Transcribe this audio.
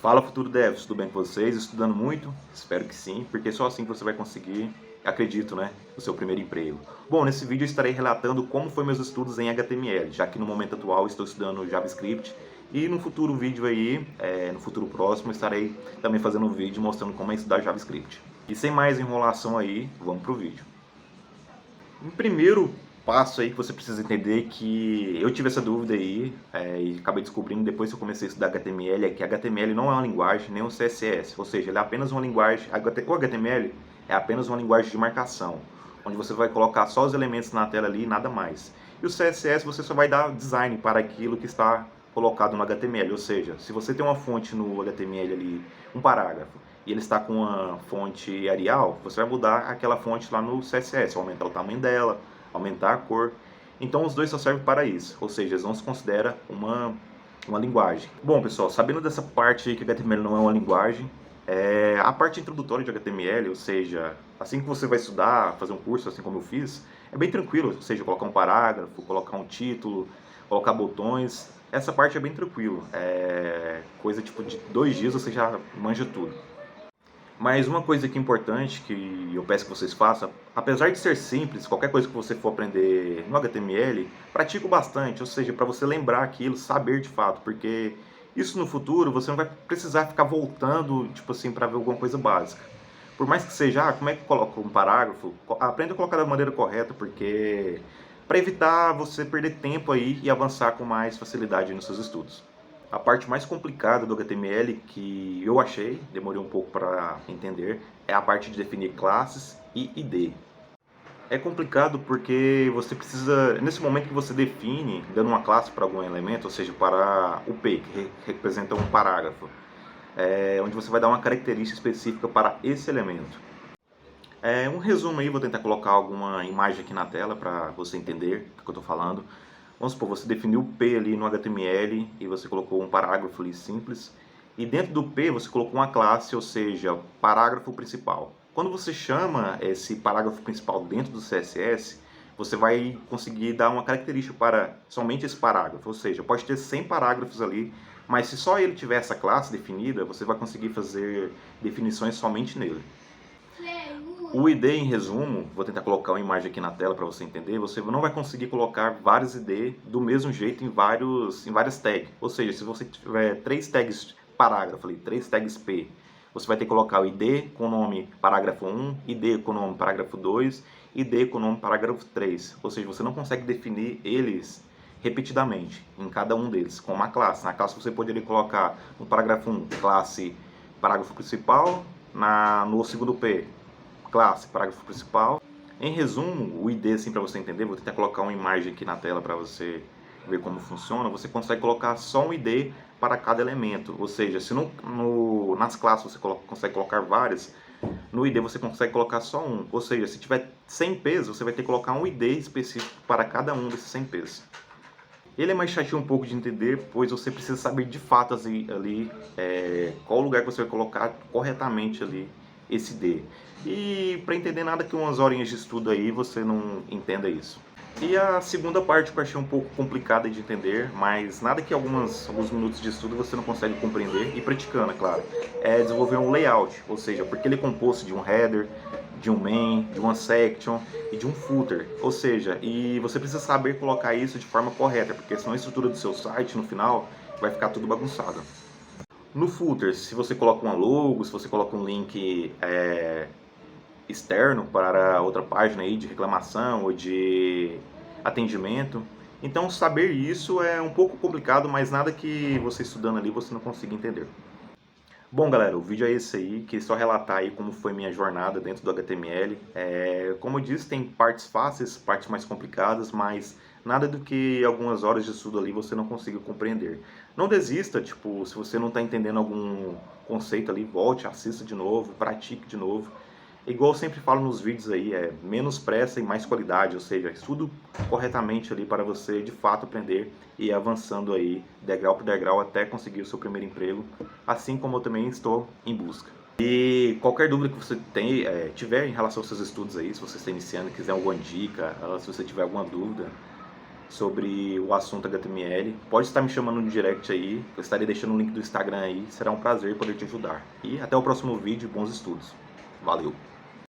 Fala Futuro Devs, tudo bem com vocês? Estudando muito? Espero que sim, porque só assim que você vai conseguir, acredito, né, o seu primeiro emprego. Bom, nesse vídeo eu estarei relatando como foi meus estudos em HTML, já que no momento atual estou estudando JavaScript e no futuro vídeo aí, no futuro próximo, estarei também fazendo um vídeo mostrando como é estudar JavaScript. E sem mais enrolação aí, vamos pro vídeo. Um primeiro passo aí que você precisa entender que eu tive essa dúvida aí e acabei descobrindo depois que eu comecei a estudar HTML é que HTML não é uma linguagem nem um CSS, ou seja, ele é apenas uma linguagem, o HTML é apenas uma linguagem de marcação, onde você vai colocar só os elementos na tela ali e nada mais. E o CSS você só vai dar design para aquilo que está colocado no HTML, ou seja, se você tem uma fonte no HTML ali, um parágrafo, e ele está com uma fonte Arial, você vai mudar aquela fonte lá no CSS, aumentar o tamanho dela, aumentar a cor. Então os dois só servem para isso, ou seja, eles não se consideram uma linguagem. Bom pessoal, sabendo dessa parte aí que HTML não é uma linguagem, a parte introdutória de HTML, ou seja, assim que você vai estudar, fazer um curso, assim como eu fiz, é bem tranquilo, ou seja, colocar um parágrafo, colocar um título, colocar botões, essa parte é bem tranquilo, coisa tipo de 2 dias você já manja tudo. Mas uma coisa que é importante que eu peço que vocês façam, apesar de ser simples, qualquer coisa que você for aprender no HTML, pratique bastante, ou seja, para você lembrar aquilo, saber de fato, porque isso no futuro você não vai precisar ficar voltando, tipo assim, para ver alguma coisa básica. Por mais que seja, como é que coloca um parágrafo, aprenda a colocar da maneira correta, porque para evitar você perder tempo aí e avançar com mais facilidade nos seus estudos. A parte mais complicada do HTML que eu achei, demorei um pouco para entender, é a parte de definir classes e ID. É complicado porque você precisa, nesse momento que você define, dando uma classe para algum elemento, ou seja, para o P, que representa um parágrafo, onde você vai dar uma característica específica para esse elemento. Um resumo aí, vou tentar colocar alguma imagem aqui na tela para você entender o que eu estou falando. Vamos supor, você definiu o P ali no HTML e você colocou um parágrafo ali simples. E dentro do P você colocou uma classe, ou seja, parágrafo principal. Quando você chama esse parágrafo principal dentro do CSS, você vai conseguir dar uma característica para somente esse parágrafo. Ou seja, pode ter 100 parágrafos ali, mas se só ele tiver essa classe definida, você vai conseguir fazer definições somente nele. O ID, em resumo, vou tentar colocar uma imagem aqui na tela para você entender, você não vai conseguir colocar vários ID do mesmo jeito em várias tags. Ou seja, se você tiver 3 tags parágrafo ali, 3 tags P, você vai ter que colocar o ID com o nome parágrafo 1, ID com o nome parágrafo 2, ID com o nome parágrafo 3. Ou seja, você não consegue definir eles repetidamente em cada um deles, com uma classe. Na classe você poderia colocar no parágrafo 1, classe parágrafo principal, no segundo P, classe, parágrafo principal. Em resumo, o ID, assim, para você entender, vou tentar colocar uma imagem aqui na tela para você ver como funciona. Você consegue colocar só um ID para cada elemento, ou seja, se nas classes você consegue colocar várias, no ID você consegue colocar só um, ou seja, se tiver 100 P's, você vai ter que colocar um ID específico para cada um desses 100 P's. Ele é mais chatinho um pouco de entender, pois você precisa saber de fato ali qual lugar que você vai colocar corretamente ali esse D. E para entender nada que umas horinhas de estudo aí você não entenda isso. E a segunda parte que eu achei um pouco complicada de entender, mas nada que alguns minutos de estudo você não consegue compreender, e praticando, é claro, é desenvolver um layout, ou seja, porque ele é composto de um header, de um main, de uma section e de um footer, ou seja, e você precisa saber colocar isso de forma correta, porque senão a estrutura do seu site no final vai ficar tudo bagunçado. No footer, se você coloca uma logo, se você coloca um link externo para outra página aí de reclamação ou de atendimento, então saber isso é um pouco complicado, mas nada que você estudando ali você não consiga entender. Bom galera, o vídeo é esse aí, que só relatar aí como foi minha jornada dentro do HTML. Como eu disse, tem partes fáceis, partes mais complicadas, mas nada do que algumas horas de estudo ali você não consiga compreender. Não desista, tipo, se você não está entendendo algum conceito ali, volte, assista de novo, pratique de novo. Igual eu sempre falo nos vídeos aí, menos pressa e mais qualidade, ou seja, estudo corretamente ali para você de fato aprender e ir avançando aí degrau por degrau até conseguir o seu primeiro emprego, assim como eu também estou em busca. E qualquer dúvida que você tiver em relação aos seus estudos aí, se você está iniciando, quiser alguma dica, se você tiver alguma dúvida, sobre o assunto HTML, pode estar me chamando no direct aí, eu estarei deixando o link do Instagram aí, será um prazer poder te ajudar. E até o próximo vídeo, bons estudos. Valeu!